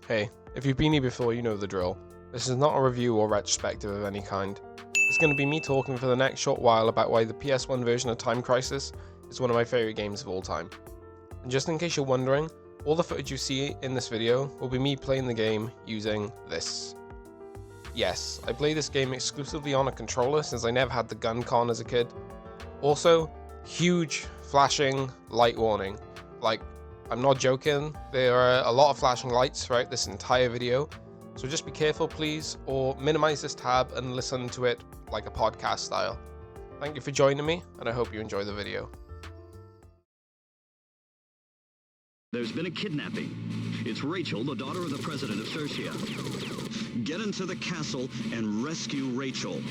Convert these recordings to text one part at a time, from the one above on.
Hey, if you've been here before, you know the drill. This is not a review or retrospective of any kind. It's going to be me talking for the next short while about why the PS1 version of Time Crisis is one of my favourite games of all time. And just in case you're wondering, all the footage you see in this video will be me playing the game using this. Yes, I play this game exclusively on a controller since I never had the gun con as a kid. Also, huge flashing light warning. Like, I'm not joking, there are a lot of flashing lights throughout this entire video, so just be careful please, or minimize this tab and listen to it like a podcast style. Thank you for joining me, and I hope you enjoy the video. There's been a kidnapping. It's Rachel, the daughter of the president of Sersia. Get into the castle and rescue Rachel.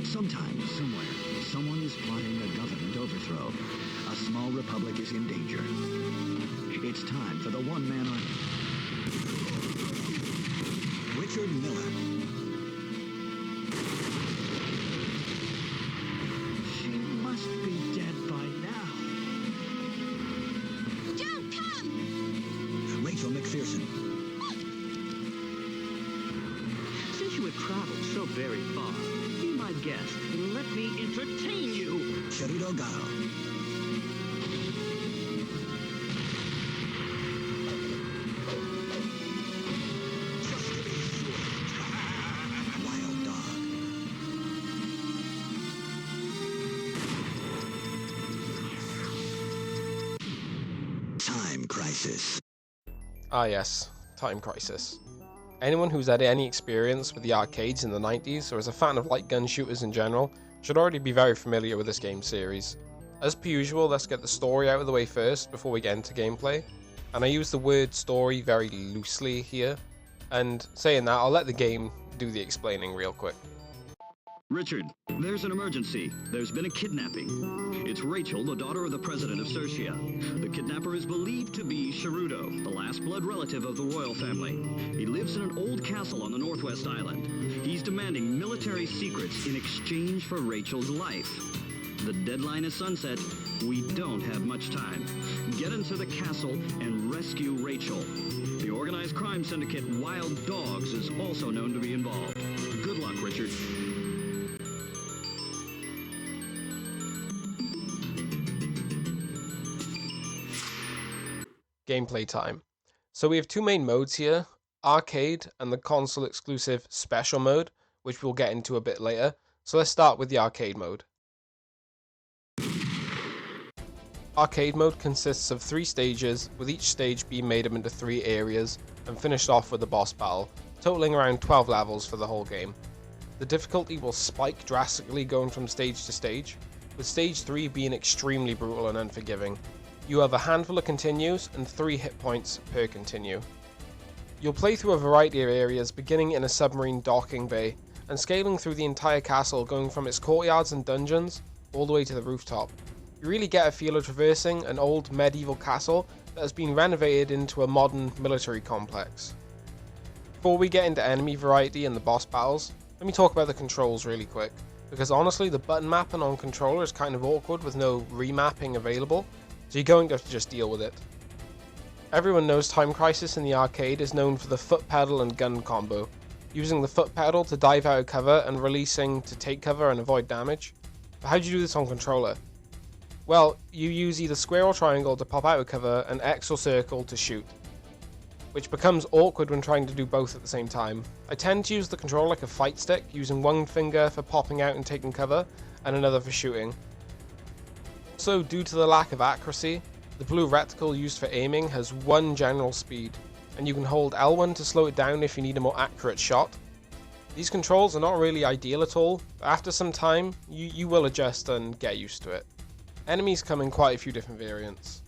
Sometime, somewhere, someone is plotting a government overthrow. A small republic is in danger. It's time for the one-man army. Richard Miller. She must be dead by now. Joe, come! Rachel McPherson. Since you have traveled so very far, be my guest and let me entertain you. Sherry Delgado. Wild Dog. Time Crisis. Ah yes, Time Crisis. Anyone who's had any experience with the arcades in the 90s or is a fan of light gun shooters in general should already be very familiar with this game series. As per usual, let's get the story out of the way first before we get into gameplay, and I use the word story very loosely here, and saying that, I'll let the game do the explaining real quick. Richard, there's an emergency. There's been a kidnapping. It's Rachel, the daughter of the president of Sersia. The kidnapper is believed to be Sharudo, the last blood relative of the royal family. He lives in an old castle on the Northwest Island. He's demanding military secrets in exchange for Rachel's life. The deadline is sunset. We don't have much time. Get into the castle and rescue Rachel. The organized crime syndicate Wild Dogs is also known to be involved. Good luck, Richard. Gameplay time. So we have two main modes here, arcade and the console exclusive special mode, which we'll get into a bit later. So let's start with the arcade mode. Arcade mode consists of 3 stages, with each stage being made up into 3 areas and finished off with a boss battle, totaling around 12 levels for the whole game. The difficulty will spike drastically going from stage to stage, with stage 3 being extremely brutal and unforgiving. You have a handful of continues and 3 hit points per continue. You'll play through a variety of areas, beginning in a submarine docking bay and scaling through the entire castle, going from its courtyards and dungeons all the way to the rooftop. You really get a feel of traversing an old medieval castle that has been renovated into a modern military complex. Before we get into enemy variety and the boss battles, let me talk about the controls really quick, because honestly the button mapping on controller is kind of awkward with no remapping available, so you're going to have to just deal with it. Everyone knows Time Crisis in the arcade is known for the foot pedal and gun combo, using the foot pedal to dive out of cover and releasing to take cover and avoid damage. But how do you do this on controller? Well, you use either square or triangle to pop out of cover and X or circle to shoot, which becomes awkward when trying to do both at the same time. I tend to use the controller like a fight stick, using one finger for popping out and taking cover and another for shooting. Also, due to the lack of accuracy, the blue reticle used for aiming has 1 general speed, and you can hold L1 to slow it down if you need a more accurate shot. These controls are not really ideal at all, but after some time, you will adjust and get used to it. Enemies come in quite a few different variants.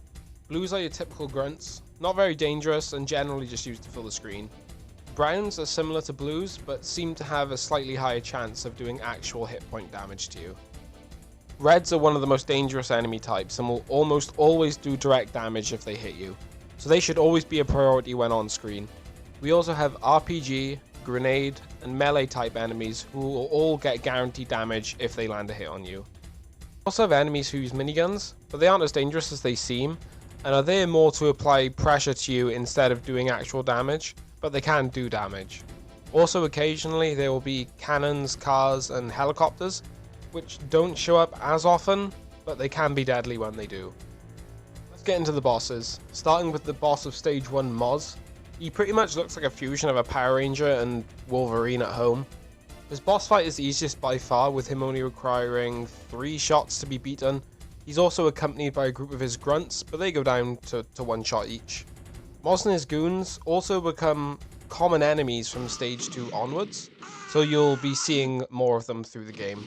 Blues are your typical grunts, not very dangerous and generally just used to fill the screen. Browns are similar to blues, but seem to have a slightly higher chance of doing actual hit point damage to you. Reds are one of the most dangerous enemy types and will almost always do direct damage if they hit you, so they should always be a priority when on screen. We also have RPG, grenade, and melee type enemies who will all get guaranteed damage if they land a hit on you. We also have enemies who use miniguns, but they aren't as dangerous as they seem, and are there more to apply pressure to you instead of doing actual damage, but they can do damage. Also occasionally there will be cannons, cars and helicopters, which don't show up as often, but they can be deadly when they do. Let's get into the bosses, starting with the boss of stage 1, Moz. He pretty much looks like a fusion of a Power Ranger and Wolverine at home. His boss fight is the easiest by far, with him only requiring 3 shots to be beaten. He's also accompanied by a group of his grunts, but they go down to 1 shot each. Moz and his goons also become common enemies from stage 2 onwards, so you'll be seeing more of them through the game.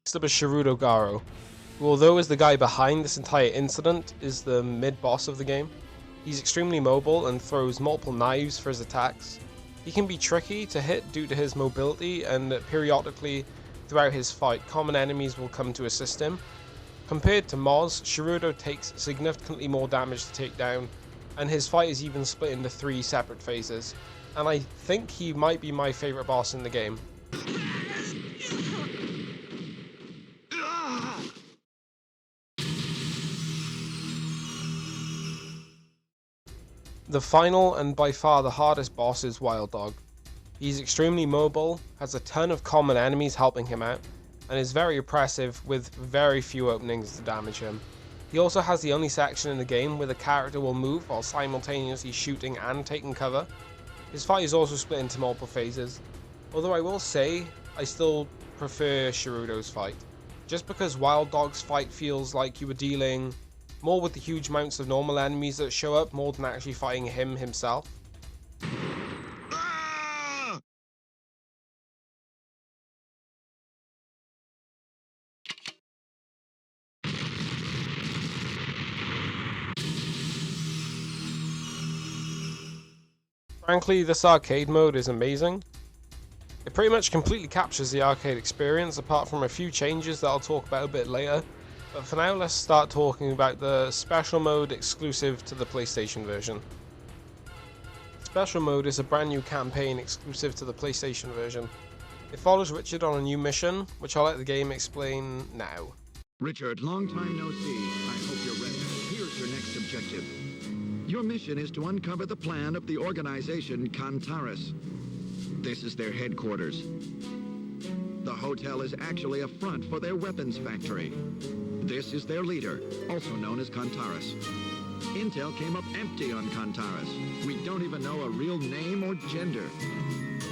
Next up is Shirudo Garo, who, although is the guy behind this entire incident, is the mid-boss of the game. He's extremely mobile and throws multiple knives for his attacks. He can be tricky to hit due to his mobility, and periodically throughout his fight, common enemies will come to assist him. Compared to Moz, Shirudo takes significantly more damage to take down, and his fight is even split into 3 separate phases, and I think he might be my favourite boss in the game. The final and by far the hardest boss is Wild Dog. He's extremely mobile, has a ton of common enemies helping him out, and is very oppressive with very few openings to damage him. He also has the only section in the game where the character will move while simultaneously shooting and taking cover. His fight is also split into multiple phases, although I will say I still prefer Shirudo's fight, just because Wild Dog's fight feels like you were dealing more with the huge amounts of normal enemies that show up more than actually fighting him himself. Frankly, this arcade mode is amazing. It pretty much completely captures the arcade experience, apart from a few changes that I'll talk about a bit later. But for now, let's start talking about the special mode exclusive to the PlayStation version. Special mode is a brand new campaign exclusive to the PlayStation version. It follows Richard on a new mission, which I'll let the game explain now. Richard, long time no see. I hope you're ready. Here's your next objective. Your mission is to uncover the plan of the organization Kantaris. This is their headquarters. The hotel is actually a front for their weapons factory. This is their leader, also known as Kantaris. Intel came up empty on Kantaris. We don't even know a real name or gender.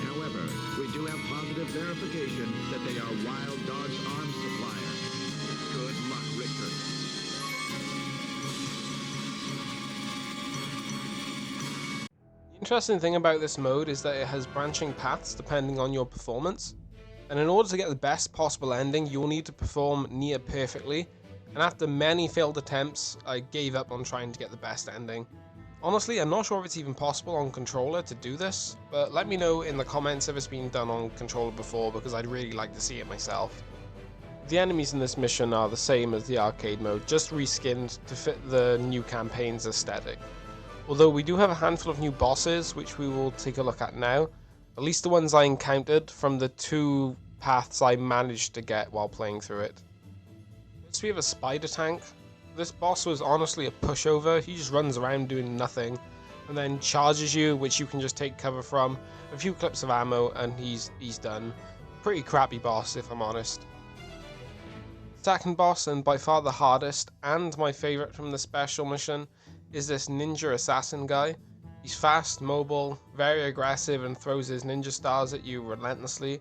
However, we do have positive verification that they are Wild Dog's arms supplier. Good luck, Richard. The interesting thing about this mode is that it has branching paths depending on your performance, and in order to get the best possible ending, you will need to perform near perfectly, and after many failed attempts, I gave up on trying to get the best ending. Honestly, I'm not sure if it's even possible on controller to do this, but let me know in the comments if it's been done on controller before, because I'd really like to see it myself. The enemies in this mission are the same as the arcade mode, just reskinned to fit the new campaign's aesthetic. Although we do have a handful of new bosses, which we will take a look at now, at least the ones I encountered from the 2 paths I managed to get while playing through it. Next we have a spider tank. This boss was honestly a pushover. He just runs around doing nothing and then charges you, which you can just take cover from, a few clips of ammo, and he's done. Pretty crappy boss, if I'm honest. Second boss, and by far the hardest, and my favourite from the special mission, is this ninja assassin guy. He's fast, mobile, very aggressive, and throws his ninja stars at you relentlessly.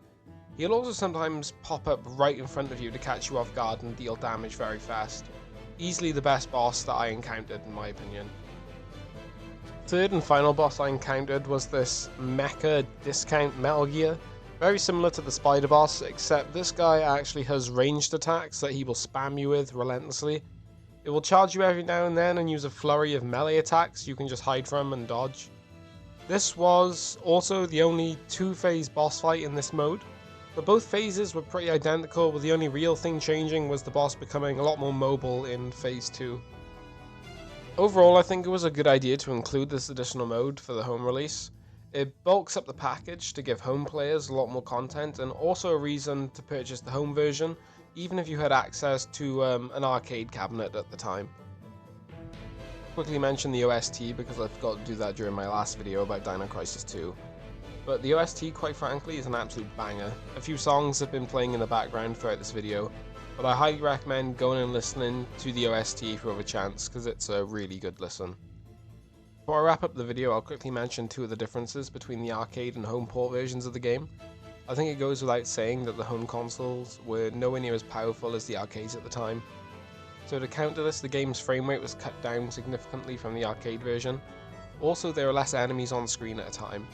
He'll also sometimes pop up right in front of you to catch you off guard and deal damage very fast. Easily the best boss that I encountered, in my opinion. Third and final boss I encountered was this mecha discount Metal Gear. Very similar to the spider boss, except this guy actually has ranged attacks that he will spam you with relentlessly. It will charge you every now and then and use a flurry of melee attacks you can just hide from and dodge. This was also the only 2-phase boss fight in this mode, but both phases were pretty identical, with the only real thing changing was the boss becoming a lot more mobile in phase 2. Overall, I think it was a good idea to include this additional mode for the home release. It bulks up the package to give home players a lot more content, and also a reason to purchase the home version, even if you had access to an arcade cabinet at the time. quickly mention the OST because I forgot to do that during my last video about Dino Crisis 2. But the OST, quite frankly, is an absolute banger. A few songs have been playing in the background throughout this video, but I highly recommend going and listening to the OST if you have a chance, because it's a really good listen. Before I wrap up the video, I'll quickly mention two of the differences between the arcade and home port versions of the game. I think it goes without saying that the home consoles were nowhere near as powerful as the arcades at the time. So to counter this, the game's frame rate was cut down significantly from the arcade version. Also, there are less enemies on screen at a time.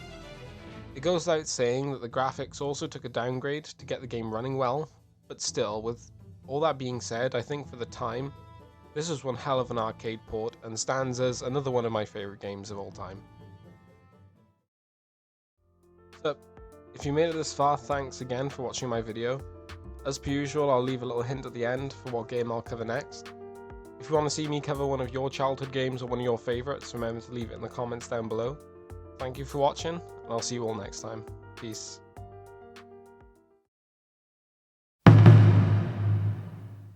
It goes without saying that the graphics also took a downgrade to get the game running well, but still, with all that being said, I think for the time, this was one hell of an arcade port and stands as another one of my favourite games of all time. So, if you made it this far, thanks again for watching my video. As per usual, I'll leave a little hint at the end for what game I'll cover next. If you want to see me cover one of your childhood games or one of your favourites, remember to leave it in the comments down below. Thank you for watching, and I'll see you all next time. Peace.